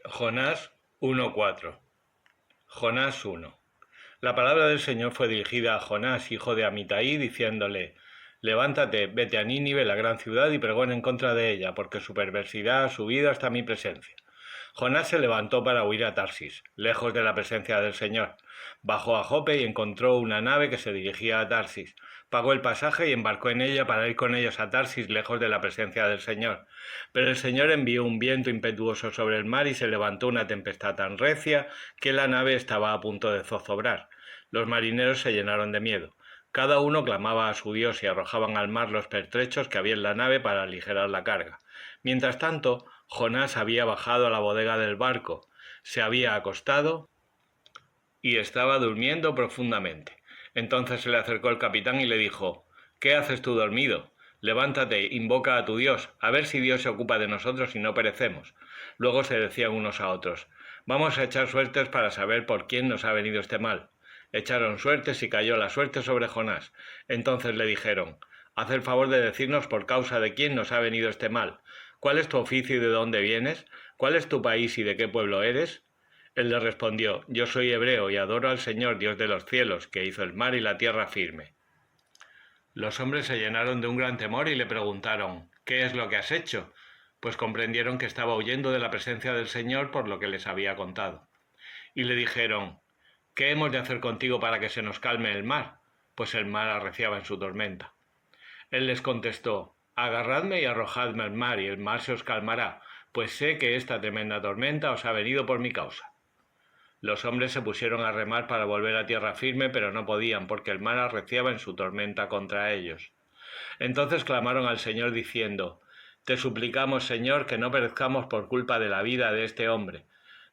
Jonás 1:4. Jonás 1. La palabra del Señor fue dirigida a Jonás, hijo de Amitai, diciéndole: Levántate, vete a Nínive, la gran ciudad, y pregona en contra de ella, porque su perversidad ha subido hasta mi presencia. Jonás se levantó para huir a Tarsis, lejos de la presencia del Señor. Bajó a Jope y encontró una nave que se dirigía a Tarsis. Pagó el pasaje y embarcó en ella para ir con ellos a Tarsis, lejos de la presencia del Señor. Pero el Señor envió un viento impetuoso sobre el mar y se levantó una tempestad tan recia que la nave estaba a punto de zozobrar. Los marineros se llenaron de miedo. Cada uno clamaba a su Dios y arrojaban al mar los pertrechos que había en la nave para aligerar la carga. Mientras tanto, Jonás había bajado a la bodega del barco, se había acostado y estaba durmiendo profundamente. Entonces se le acercó el capitán y le dijo: ¿Qué haces tú dormido? Levántate, invoca a tu Dios, a ver si Dios se ocupa de nosotros y no perecemos. Luego se decían unos a otros: Vamos a echar suertes para saber por quién nos ha venido este mal. Echaron suertes y cayó la suerte sobre Jonás. Entonces le dijeron: Haz el favor de decirnos por causa de quién nos ha venido este mal. ¿Cuál es tu oficio y de dónde vienes? ¿Cuál es tu país y de qué pueblo eres? Él le respondió: Yo soy hebreo y adoro al Señor, Dios de los cielos, que hizo el mar y la tierra firme. Los hombres se llenaron de un gran temor y le preguntaron: ¿Qué es lo que has hecho? Pues comprendieron que estaba huyendo de la presencia del Señor por lo que les había contado. Y le dijeron: ¿Qué hemos de hacer contigo para que se nos calme el mar? Pues el mar arreciaba en su tormenta. Él les contestó: Agarradme y arrojadme al mar, y el mar se os calmará, pues sé que esta tremenda tormenta os ha venido por mi causa. Los hombres se pusieron a remar para volver a tierra firme, pero no podían, porque el mar arreciaba en su tormenta contra ellos. Entonces clamaron al Señor diciendo: Te suplicamos, Señor, que no perezcamos por culpa de la vida de este hombre.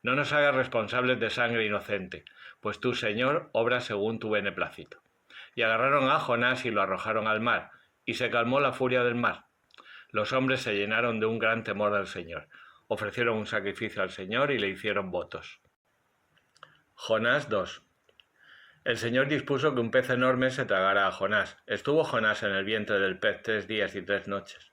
No nos hagas responsables de sangre inocente, pues tú, Señor, obras según tu beneplácito. Y agarraron a Jonás y lo arrojaron al mar, y se calmó la furia del mar. Los hombres se llenaron de un gran temor al Señor. Ofrecieron un sacrificio al Señor y le hicieron votos. Jonás 2. El Señor dispuso que un pez enorme se tragara a Jonás. Estuvo Jonás en el vientre del pez 3 días y 3 noches.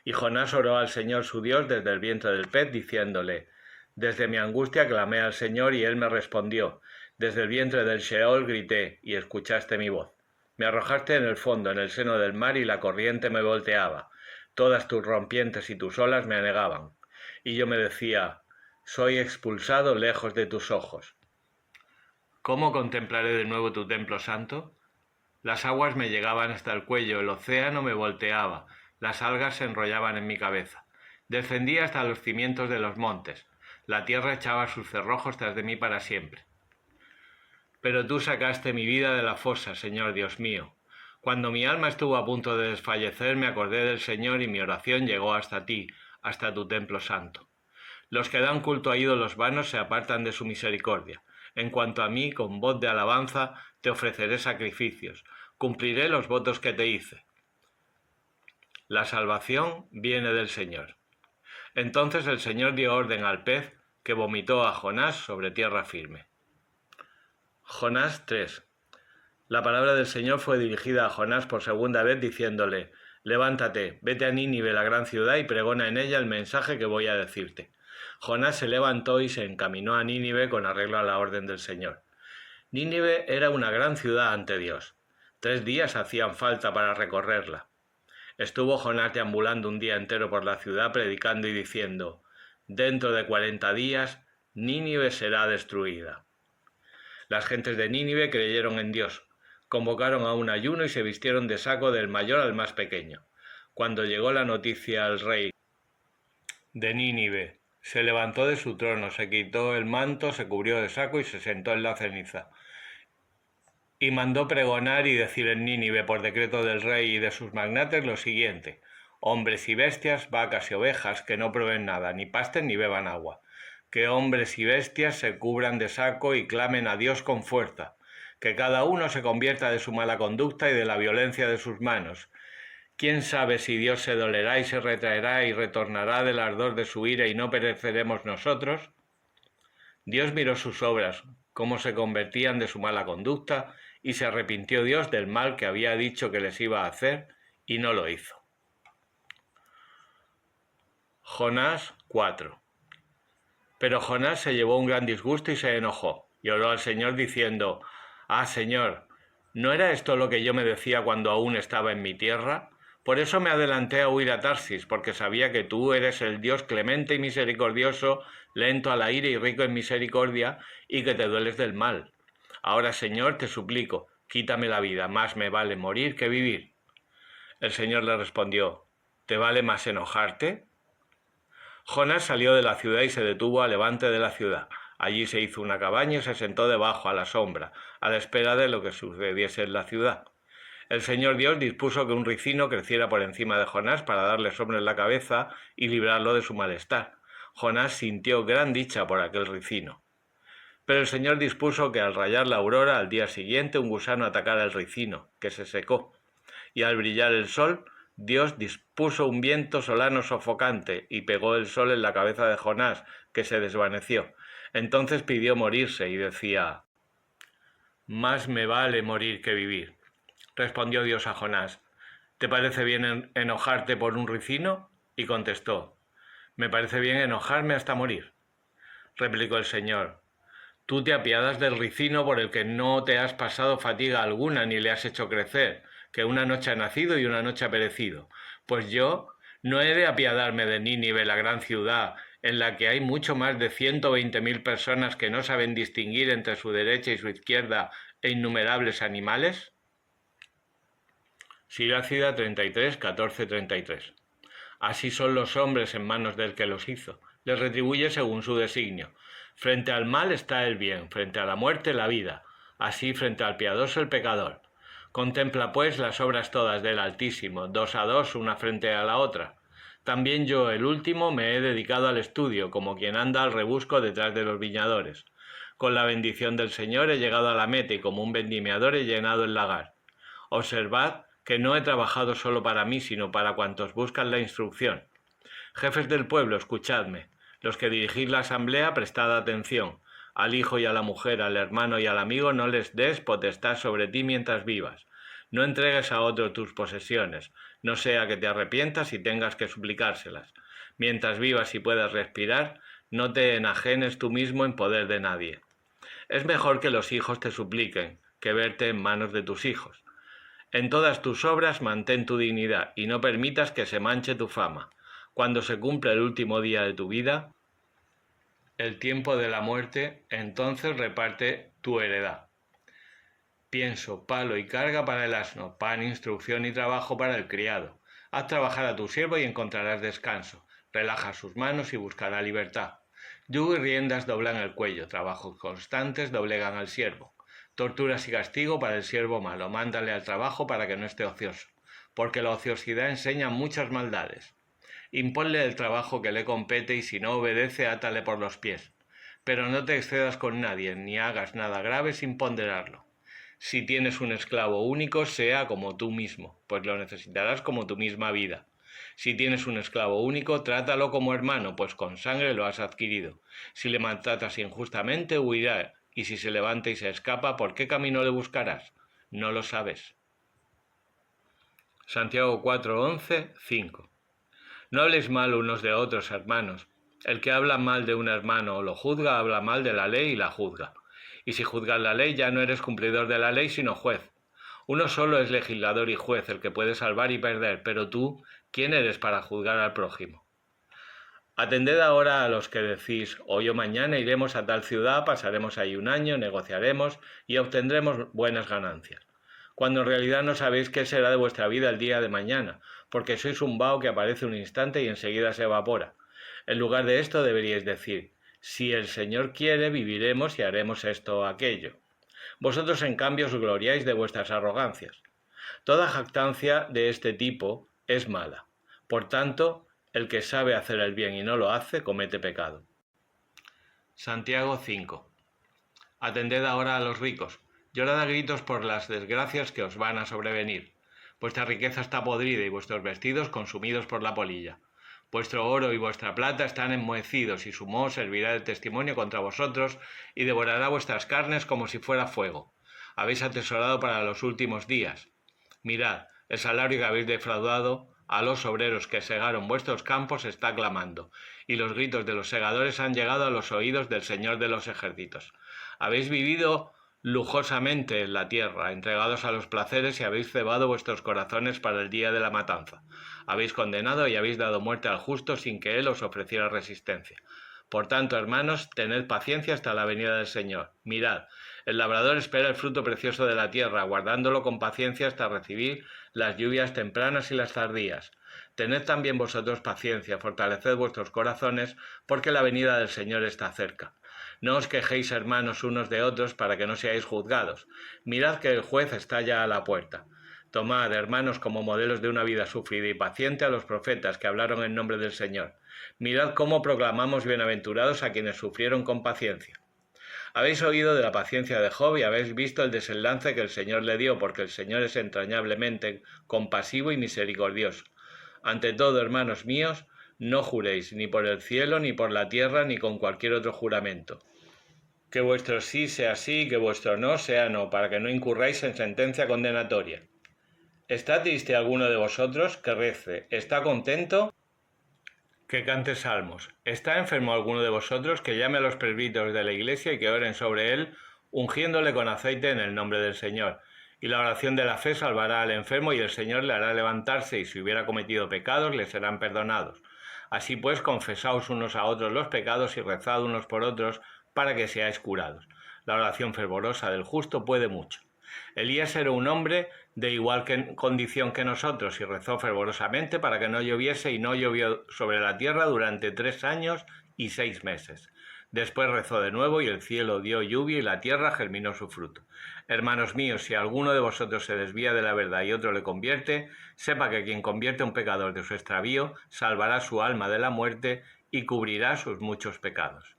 Y Jonás oró al Señor su Dios desde el vientre del pez, diciéndole: Desde mi angustia clamé al Señor y él me respondió. Desde el vientre del Sheol grité y escuchaste mi voz. Me arrojaste en el fondo, en el seno del mar, y la corriente me volteaba. Todas tus rompientes y tus olas me anegaban. Y yo me decía: soy expulsado lejos de tus ojos. ¿Cómo contemplaré de nuevo tu templo santo? Las aguas me llegaban hasta el cuello, el océano me volteaba, las algas se enrollaban en mi cabeza. Descendí hasta los cimientos de los montes, la tierra echaba sus cerrojos tras de mí para siempre. Pero tú sacaste mi vida de la fosa, Señor Dios mío. Cuando mi alma estuvo a punto de desfallecer, me acordé del Señor y mi oración llegó hasta ti, hasta tu templo santo. Los que dan culto a ídolos vanos se apartan de su misericordia. En cuanto a mí, con voz de alabanza, te ofreceré sacrificios. Cumpliré los votos que te hice. La salvación viene del Señor. Entonces el Señor dio orden al pez, que vomitó a Jonás sobre tierra firme. Jonás 3. La palabra del Señor fue dirigida a Jonás por segunda vez, diciéndole: Levántate, vete a Nínive, la gran ciudad, y pregona en ella el mensaje que voy a decirte. Jonás se levantó y se encaminó a Nínive con arreglo a la orden del Señor. Nínive era una gran ciudad ante Dios. 3 días hacían falta para recorrerla. Estuvo Jonás deambulando un día entero por la ciudad, predicando y diciendo: Dentro de 40 días, Nínive será destruida. Las gentes de Nínive creyeron en Dios. Convocaron a un ayuno y se vistieron de saco del mayor al más pequeño. Cuando llegó la noticia al rey de Nínive, se levantó de su trono, se quitó el manto, se cubrió de saco y se sentó en la ceniza. Y mandó pregonar y decir en Nínive, por decreto del rey y de sus magnates, lo siguiente: hombres y bestias, vacas y ovejas, que no prueben nada, ni pasten ni beban agua. Que hombres y bestias se cubran de saco y clamen a Dios con fuerza. Que cada uno se convierta de su mala conducta y de la violencia de sus manos. ¿Quién sabe si Dios se dolerá y se retraerá y retornará del ardor de su ira y no pereceremos nosotros? Dios miró sus obras, cómo se convertían de su mala conducta, y se arrepintió Dios del mal que había dicho que les iba a hacer, y no lo hizo. Jonás 4. Pero Jonás se llevó un gran disgusto y se enojó, y oró al Señor diciendo: «Ah, Señor, ¿no era esto lo que yo me decía cuando aún estaba en mi tierra? Por eso me adelanté a huir a Tarsis, porque sabía que tú eres el Dios clemente y misericordioso, lento a la ira y rico en misericordia, y que te dueles del mal. Ahora, Señor, te suplico, quítame la vida, más me vale morir que vivir». El Señor le respondió: «¿Te vale más enojarte?». Jonás salió de la ciudad y se detuvo a levante de la ciudad. Allí se hizo una cabaña y se sentó debajo a la sombra, a la espera de lo que sucediese en la ciudad. El Señor Dios dispuso que un ricino creciera por encima de Jonás para darle sombra en la cabeza y librarlo de su malestar. Jonás sintió gran dicha por aquel ricino. Pero el Señor dispuso que al rayar la aurora, al día siguiente, un gusano atacara el ricino, que se secó. Y al brillar el sol, Dios dispuso un viento solano sofocante y pegó el sol en la cabeza de Jonás, que se desvaneció. Entonces pidió morirse y decía: «Más me vale morir que vivir». Respondió Dios a Jonás: «¿Te parece bien enojarte por un ricino?». Y contestó: «Me parece bien enojarme hasta morir». Replicó el Señor: «Tú te apiadas del ricino por el que no te has pasado fatiga alguna ni le has hecho crecer, que una noche ha nacido y una noche ha perecido. Pues yo no he de apiadarme de Nínive, la gran ciudad, en la que hay mucho más de 120.000 personas que no saben distinguir entre su derecha y su izquierda e innumerables animales». Siracida 33, 14, 33. Así son los hombres en manos del que los hizo. Les retribuye según su designio. Frente al mal está el bien, frente a la muerte la vida. Así frente al piadoso el pecador. Contempla pues las obras todas del Altísimo, dos a dos, una frente a la otra. También yo, el último, me he dedicado al estudio, como quien anda al rebusco detrás de los viñadores. Con la bendición del Señor he llegado a la meta y como un vendimiador he llenado el lagar. Observad que no he trabajado solo para mí, sino para cuantos buscan la instrucción. Jefes del pueblo, escuchadme. Los que dirigís la asamblea, prestad atención. Al hijo y a la mujer, al hermano y al amigo no les des potestad sobre ti mientras vivas. No entregues a otro tus posesiones, no sea que te arrepientas y tengas que suplicárselas. Mientras vivas y puedas respirar, no te enajenes tú mismo en poder de nadie. Es mejor que los hijos te supliquen, que verte en manos de tus hijos. En todas tus obras mantén tu dignidad y no permitas que se manche tu fama. Cuando se cumpla el último día de tu vida, el tiempo de la muerte, entonces reparte tu heredad. Pienso, palo y carga para el asno, pan, instrucción y trabajo para el criado. Haz trabajar a tu siervo y encontrarás descanso. Relaja sus manos y buscará libertad. Yugo y riendas doblan el cuello, trabajos constantes doblegan al siervo. Torturas y castigo para el siervo malo, mándale al trabajo para que no esté ocioso, porque la ociosidad enseña muchas maldades. Imponle el trabajo que le compete y si no obedece, átale por los pies. Pero no te excedas con nadie, ni hagas nada grave sin ponderarlo. Si tienes un esclavo único, sea como tú mismo, pues lo necesitarás como tu misma vida. Si tienes un esclavo único, trátalo como hermano, pues con sangre lo has adquirido. Si le maltratas injustamente, huirá, y si se levanta y se escapa, ¿por qué camino le buscarás? No lo sabes. Santiago 4, 11, 5. No habléis mal unos de otros, hermanos. El que habla mal de un hermano o lo juzga, habla mal de la ley y la juzga. Y si juzgas la ley, ya no eres cumplidor de la ley, sino juez. Uno solo es legislador y juez, el que puede salvar y perder, pero tú, ¿quién eres para juzgar al prójimo? Atended ahora a los que decís: hoy o mañana iremos a tal ciudad, pasaremos ahí un año, negociaremos y obtendremos buenas ganancias, cuando en realidad no sabéis qué será de vuestra vida el día de mañana, porque sois un vaho que aparece un instante y enseguida se evapora. En lugar de esto deberíais decir: si el Señor quiere, viviremos y haremos esto o aquello. Vosotros, en cambio, os gloriáis de vuestras arrogancias. Toda jactancia de este tipo es mala. Por tanto, el que sabe hacer el bien y no lo hace, comete pecado. Santiago 5. Atended ahora a los ricos. Llorad a gritos por las desgracias que os van a sobrevenir. Vuestra riqueza está podrida y vuestros vestidos consumidos por la polilla. Vuestro oro y vuestra plata están enmohecidos y su moho servirá de testimonio contra vosotros y devorará vuestras carnes como si fuera fuego. Habéis atesorado para los últimos días. Mirad, el salario que habéis defraudado a los obreros que segaron vuestros campos está clamando, y los gritos de los segadores han llegado a los oídos del Señor de los ejércitos. Habéis vivido lujosamente en la tierra, entregados a los placeres, y habéis cebado vuestros corazones para el día de la matanza. Habéis condenado y habéis dado muerte al justo sin que él os ofreciera resistencia. Por tanto, hermanos, tened paciencia hasta la venida del Señor. Mirad, el labrador espera el fruto precioso de la tierra, guardándolo con paciencia hasta recibir las lluvias tempranas y las tardías. Tened también vosotros paciencia, fortaleced vuestros corazones, porque la venida del Señor está cerca. No os quejéis, hermanos, unos de otros, para que no seáis juzgados. Mirad que el juez está ya a la puerta. Tomad, hermanos, como modelos de una vida sufrida y paciente a los profetas que hablaron en nombre del Señor. Mirad cómo proclamamos bienaventurados a quienes sufrieron con paciencia. Habéis oído de la paciencia de Job y habéis visto el desenlace que el Señor le dio, porque el Señor es entrañablemente compasivo y misericordioso. Ante todo, hermanos míos, no juréis ni por el cielo, ni por la tierra, ni con cualquier otro juramento. Que vuestro sí sea sí y que vuestro no sea no, para que no incurráis en sentencia condenatoria. ¿Está triste alguno de vosotros? Que rece. ¿Está contento? Que cante salmos. ¿Está enfermo alguno de vosotros? Que llame a los presbíteros de la iglesia y que oren sobre él, ungiéndole con aceite en el nombre del Señor. Y la oración de la fe salvará al enfermo y el Señor le hará levantarse, y si hubiera cometido pecados le serán perdonados. Así pues, confesaos unos a otros los pecados y rezad unos por otros para que seáis curados. La oración fervorosa del justo puede mucho. Elías era un hombre de igual condición que nosotros y rezó fervorosamente para que no lloviese, y no llovió sobre la tierra durante 3 años y 6 meses. Después rezó de nuevo y el cielo dio lluvia y la tierra germinó su fruto. Hermanos míos, si alguno de vosotros se desvía de la verdad y otro le convierte, sepa que quien convierte a un pecador de su extravío salvará su alma de la muerte y cubrirá sus muchos pecados.